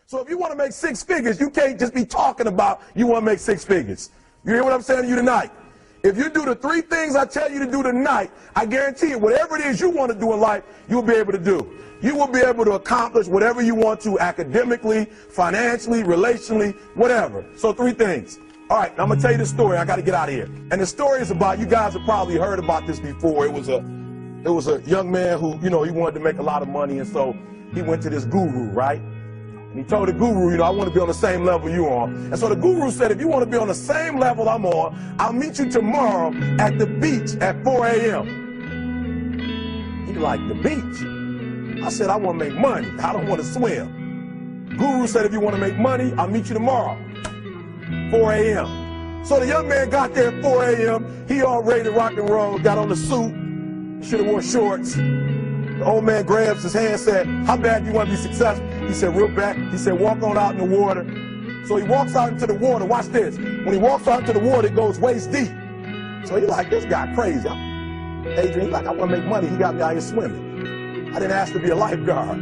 So if you want to make six figures, you can't just be talking about you want to make six figures. You hear what I'm saying to you tonight? If you do the three things I tell you to do tonight, I guarantee you, whatever it is you want to do in life, you'll be able to do. You will be able to accomplish whatever you want to academically, financially, relationally, whatever. So three things. All right, I'm going to tell you the story. I got to get out of here. And the story is about, you guys have probably heard about this before. It was a young man who, he wanted to make a lot of money, and so he went to this guru, right? And he told the guru, I want to be on the same level you're on. And so the guru said, if you want to be on the same level I'm on, I'll meet you tomorrow at the beach at 4 a.m. He like, the beach? I said, I want to make money. I don't want to swim. Guru said, if you want to make money, I'll meet you tomorrow, 4 a.m. So the young man got there at 4 a.m. He all ready to rock and roll, got on the suit, should have worn shorts. The old man grabs his hand and said, how bad do you want to be successful? He said, real bad. He said, walk on out in the water. So he walks out into the water. Watch this. When he walks out into the water, it goes waist deep. So he's like, this guy crazy. Adrian, he's like, I want to make money. He got me out here swimming. I didn't ask to be a lifeguard.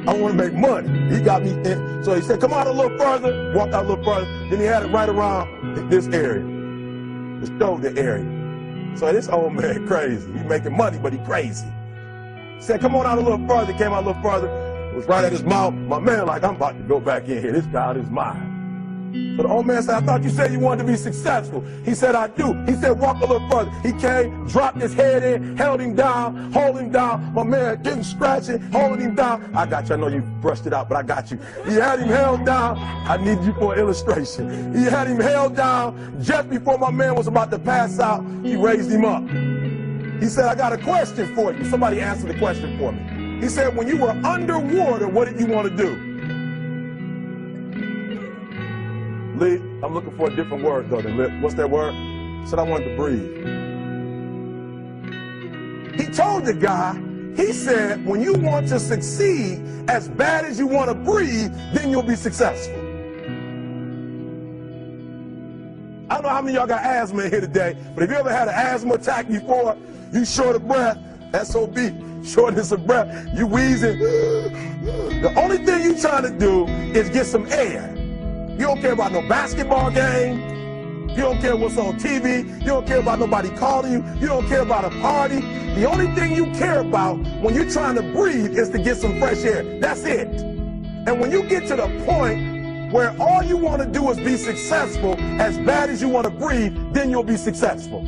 I want to make money. He got me in. So he said, come out a little further. Walked out a little further. Then he had it right around this area, the shoulder area. So this old man crazy. He's making money, but he crazy. He said, come on out a little further. Came out a little further. It was right at his mouth. My man like, I'm about to go back in here. This guy is mine. So the old man said, I thought you said you wanted to be successful. He said, I do. He said, walk a little further. He came, dropped his head in, held him down, hold him down. My man getting scratching, holding him down. I got you. I know you brushed it out, but I got you. He had him held down. I need you for an illustration. He had him held down. Just before my man was about to pass out, he raised him up. He said, I got a question for you. Somebody answer the question for me. He said, when you were underwater, what did you want to do? Lee, I'm looking for a different word, though, than lip. What's that word? He said, I wanted to breathe. He told the guy, he said, when you want to succeed as bad as you want to breathe, then you'll be successful. I don't know how many of y'all got asthma in here today, but if you ever had an asthma attack before, you short of breath, SOB, shortness of breath, you wheezing. The only thing you trying to do is get some air. You don't care about no basketball game. You don't care what's on TV. You don't care about nobody calling you. You don't care about a party. The only thing you care about when you're trying to breathe is to get some fresh air. That's it. And when you get to the point where all you want to do is be successful as bad as you want to breathe, then you'll be successful.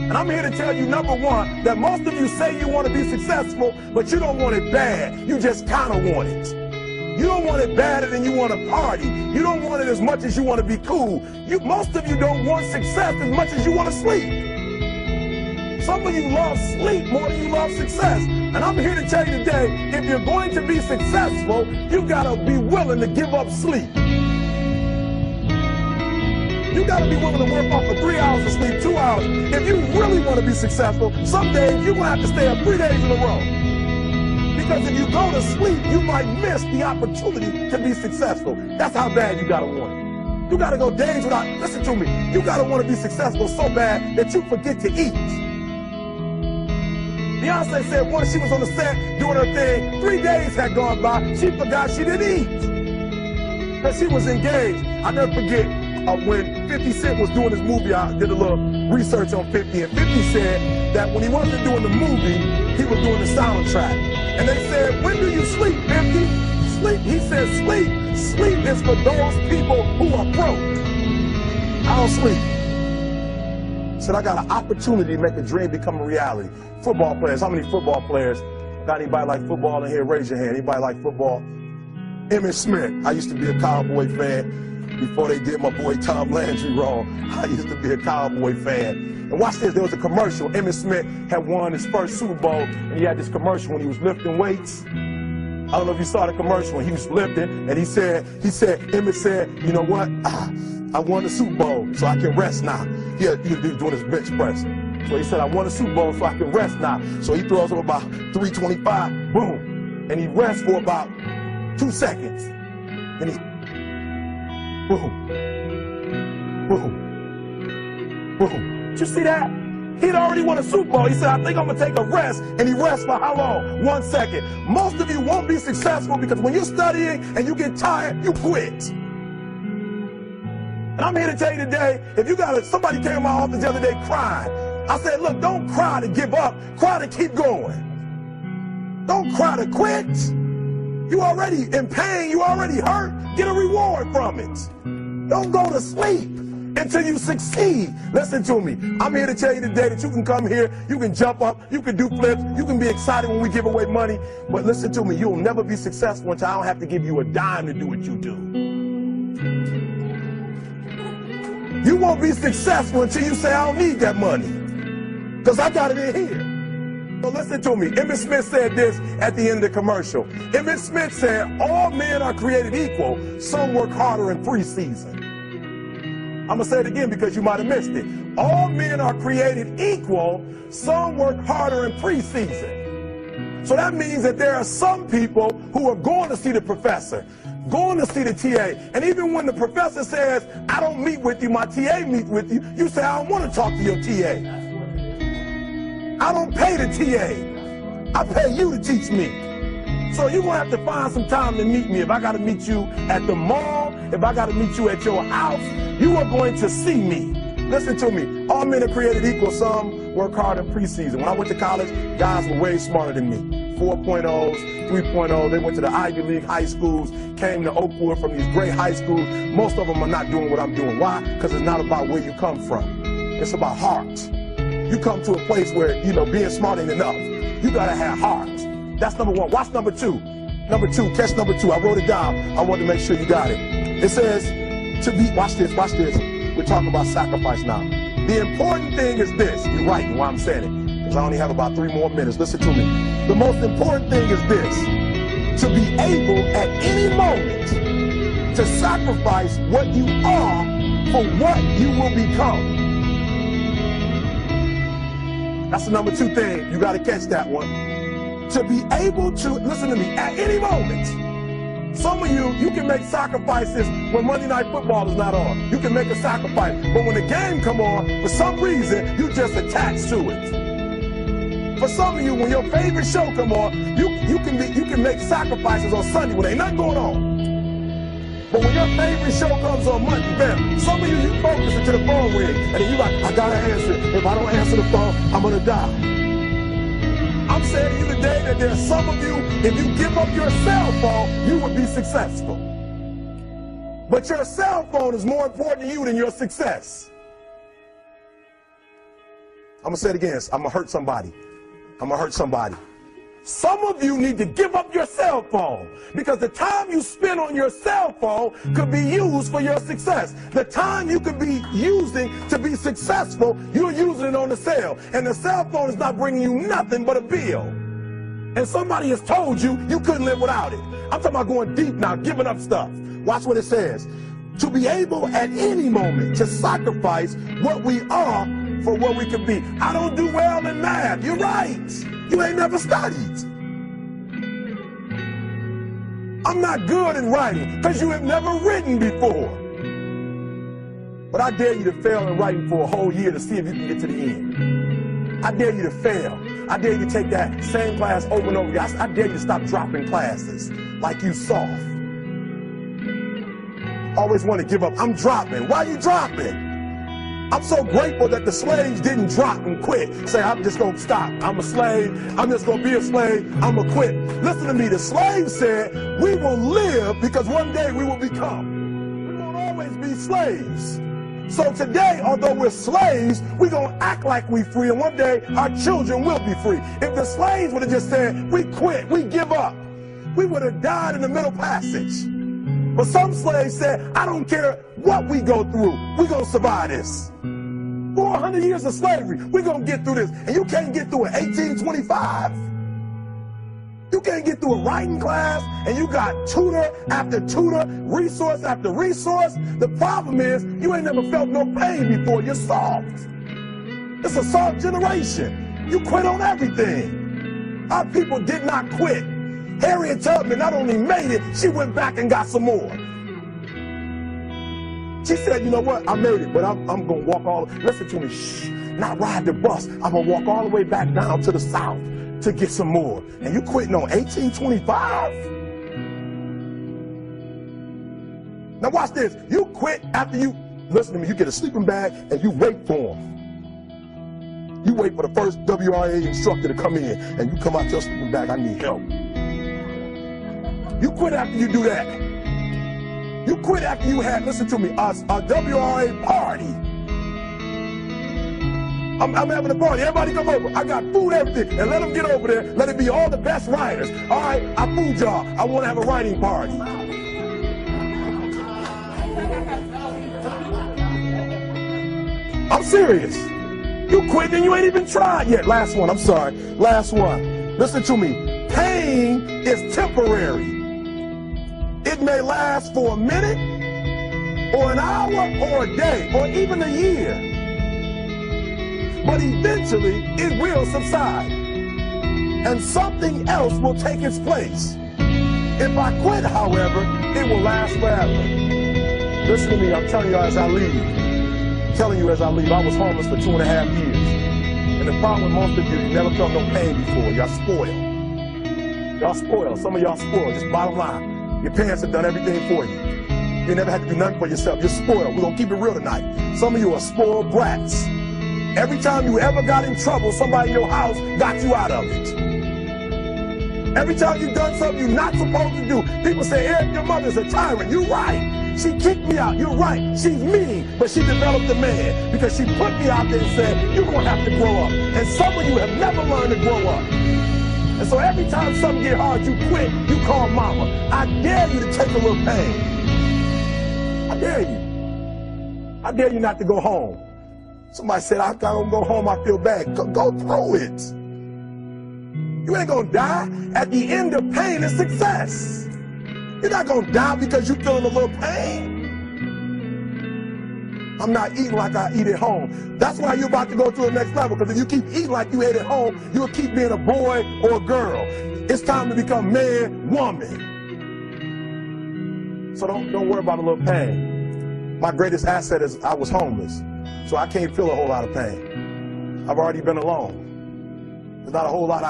And I'm here to tell you, number one, that most of you say you want to be successful, but you don't want it bad. You just kind of want it. You don't want it badder than you want to party. You don't want it as much as you want to be cool. Most of you don't want success as much as you want to sleep. Some of you love sleep more than you love success. And I'm here to tell you today, if you're going to be successful, you got to be willing to give up sleep. You got to be willing to work off for 3 hours of sleep, 2 hours. If you really want to be successful, some days you're going to have to stay up 3 days in a row. Because if you go to sleep, you might miss the opportunity to be successful. That's how bad you got to want it. You got to go days without, listen to me, you got to want to be successful so bad that you forget to eat. Beyonce said once she was on the set doing her thing, 3 days had gone by, she forgot she didn't eat. Because she was engaged. I'll never forget when 50 Cent was doing his movie, I did a little research on 50, and 50 said that when he wasn't doing the movie, he was doing the soundtrack. And they said, when do you sleep, 50? Sleep. He said, sleep. Sleep is for those people who are broke. I don't sleep. He said, I got an opportunity to make a dream become a reality. Football players, how many football players? Got anybody like football in here? Raise your hand. Anybody like football? Emmitt Smith. I used to be a Cowboy fan. Before they did my boy Tom Landry wrong, I used to be a Cowboy fan. And watch this, there was a commercial. Emmitt Smith had won his first Super Bowl, and he had this commercial when he was lifting weights. I don't know if you saw the commercial when he was lifting, and he said, Emmitt said, you know what? I won the Super Bowl, so I can rest now. He was doing his bench press. So he said, I won the Super Bowl, so I can rest now. So he throws up about 325, boom. And he rests for about 2 seconds. And he boom, boom, boom. Did you see that? He'd already won a Super Bowl. He said, I think I'm going to take a rest. And he rests for how long? 1 second. Most of you won't be successful because when you're studying and you get tired, you quit. And I'm here to tell you today, if you got somebody came to my office the other day crying. I said, look, don't cry to give up. Cry to keep going. Don't cry to quit. You already in pain. You already hurt. Get a reward from it. Don't go to sleep until you succeed. Listen to me. I'm here to tell you today that you can come here, you can jump up, you can do flips, you can be excited when we give away money. But listen to me, you'll never be successful until I don't have to give you a dime to do what you do. You won't be successful until you say, I don't need that money, because I got it in here. So listen to me. Emmett Smith said this at the end of the commercial. Emmett Smith said, all men are created equal. Some work harder in preseason. I'm going to say it again because you might have missed it. All men are created equal. Some work harder in preseason. So that means that there are some people who are going to see the professor, going to see the TA. And even when the professor says, I don't meet with you, my TA meets with you, you say, I don't want to talk to your TA. I don't pay the TA. I pay you to teach me. So you're going to have to find some time to meet me. If I got to meet you at the mall, if I got to meet you at your house, you are going to see me. Listen to me. All men are created equal. Some work hard in preseason. When I went to college, guys were way smarter than me. 4.0s, 3.0. They went to the Ivy League high schools, came to Oakwood from these great high schools. Most of them are not doing what I'm doing. Why? Because it's not about where you come from. It's about heart. You come to a place where, being smart ain't enough. You got to have heart. That's number one. Watch number two. Number two, catch number two. I wrote it down. I wanted to make sure you got it. It says to be, watch this. We're talking about sacrifice now. The important thing is this. You're right while I'm saying it, because I only have about 3 more minutes. Listen to me. The most important thing is this. To be able at any moment to sacrifice what you are for what you will become. That's the number 2 thing. You got to catch that one. To be able to, listen to me, at any moment. Some of you can make sacrifices when Monday Night Football is not on. You can make a sacrifice. But when the game come on, for some reason, you just attached to it. For some of you, when your favorite show come on, you can make sacrifices on Sunday when ain't nothing going on. But when your favorite show comes on Monday, bam, some of you focus until the phone rings, and then you like, I gotta answer it. If I don't answer the phone, I'm gonna die. I'm saying to you today that there's some of you, if you give up your cell phone, you would be successful. But your cell phone is more important to you than your success. I'm gonna say it again. I'm gonna hurt somebody. Some of you need to give up your cell phone, because the time you spend on your cell phone could be used for your success. The time you could be using to be successful, you're using it on the cell. And the cell phone is not bringing you nothing but a bill. And somebody has told you you couldn't live without it. I'm talking about going deep now, giving up stuff. Watch what it says. To be able at any moment to sacrifice what we are for what we could be. I don't do well in math. You're right. You ain't never studied. I'm not good in writing because you have never written before. But I dare you to fail in writing for a whole year to see if you can get to the end. I dare you to fail. I dare you to take that same class over and over again. I dare you to stop dropping classes like you soft. Always want to give up. I'm dropping. Why are you dropping? I'm so grateful that the slaves didn't drop and quit. Say, I'm just going to stop. I'm a slave. I'm just going to be a slave. I'm going to quit. Listen to me. The slaves said, we will live because one day we will become. We won't always be slaves. So today, although we're slaves, we're going to act like we're free, and one day our children will be free. If the slaves would have just said, we quit, we give up, we would have died in the Middle Passage. But some slaves said, I don't care what we go through, we're going to survive this. 400 years of slavery, we're going to get through this. And you can't get through it 1825. You can't get through a writing class, and you got tutor after tutor, resource after resource. The problem is, you ain't never felt no pain before. You're soft. It's a soft generation. You quit on everything. Our people did not quit. Harriet Tubman not only made it, she went back and got some more. She said, you know what, I made it, but I'm going to walk all, listen to me, shh. not ride the bus. I'm going to walk all the way back down to the south to get some more. And you quitting on 1825? Now watch this. You quit after you, listen to me, you get a sleeping bag and you wait for them. You wait for the first WRA instructor to come in and you come out your sleeping bag, I need help. You quit after you do that. You quit after you had, listen to me, a WRA party. I'm having a party. Everybody come over. I got food, everything. And let them get over there. Let it be all the best writers. All right, I fooled y'all. I want to have a writing party. I'm serious. You quit and you ain't even tried yet. Last one, I'm sorry. Last one. Listen to me. Pain is temporary. It may last for a minute, or an hour, or a day, or even a year. But eventually, it will subside. And something else will take its place. If I quit, however, it will last forever. Listen to me, I'm telling you as I leave. I'm telling you as I leave, I was homeless for 2.5 years. And the problem with most of you never felt no pain before. Y'all spoiled. Y'all spoiled. Some of y'all spoiled, just bottom line. Your parents have done everything for you. You never had to do nothing for yourself. You're spoiled. We're going to keep it real tonight. Some of you are spoiled brats. Every time you ever got in trouble, somebody in your house got you out of it. Every time you've done something you're not supposed to do, people say, Eric, your mother's a tyrant. You're right. She kicked me out. You're right. She's mean, but she developed a man because she put me out there and said, you're going to have to grow up. And some of you have never learned to grow up. And so every time something get hard, you quit, you call mama. I dare you to take a little pain. I dare you. I dare you not to go home. Somebody said, I don't go home, I feel bad. Go through it. You ain't gonna die. At the end of pain is success. You're not gonna die because you're feeling a little pain. I'm not eating like I eat at home. That's why you're about to go to the next level, because if you keep eating like you ate at home, you'll keep being a boy or a girl. It's time to become man, woman. So don't worry about a little pain. My greatest asset is I was homeless, so I can't feel a whole lot of pain. I've already been alone. There's not a whole lot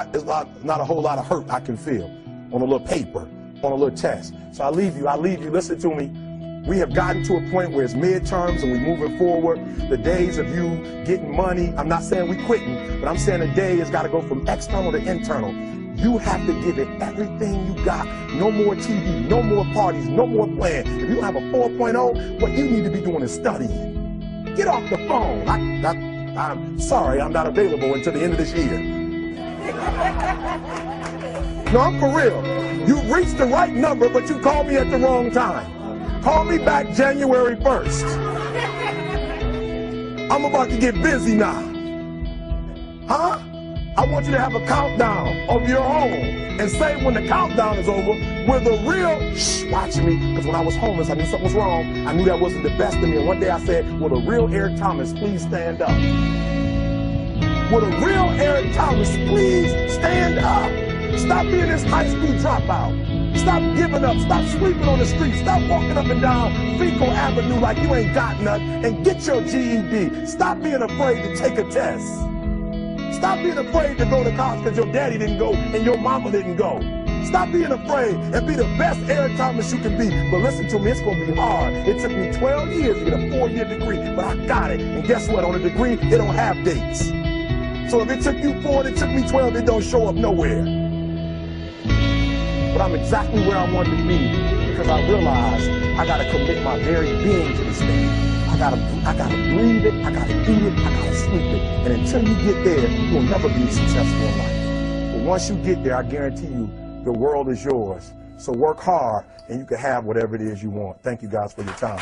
of hurt I can feel on a little paper, on a little test. So I leave you, listen to me. We have gotten to a point where it's midterms and we're moving forward. The days of you getting money, I'm not saying we quitting, but I'm saying the day has got to go from external to internal. You have to give it everything you got. No more TV, no more parties, no more playing. If you don't have a 4.0, what you need to be doing is studying. Get off the phone. I'm sorry, I'm not available until the end of this year. No, I'm for real. You reached the right number, but you called me at the wrong time. Call me back January 1st. I'm about to get busy now. Huh? I want you to have a countdown of your own and say when the countdown is over, we're the real, watch me, because when I was homeless, I knew something was wrong. I knew that wasn't the best of me. And one day I said, will the real Eric Thomas please stand up? Will the real Eric Thomas please stand up? Stop being this high school dropout. Stop giving up. Stop sleeping on the street. Stop walking up and down Fecal Avenue like you ain't got nothing, and get your GED. Stop being afraid to take a test. Stop being afraid to go to college because your daddy didn't go and your mama didn't go. Stop being afraid and be the best Eric Thomas you can be. But listen to me, it's going to be hard. It took me 12 years to get a 4-year degree, but I got it. And guess what? On a degree, it don't have dates. So if it took you 4 and it took me 12, it don't show up nowhere. But I'm exactly where I wanted to be because I realized I got to commit my very being to this thing. I gotta breathe it, I gotta eat it, I gotta sleep it. And until you get there, you'll never be successful in life. But once you get there, I guarantee you, the world is yours. So work hard and you can have whatever it is you want. Thank you guys for your time.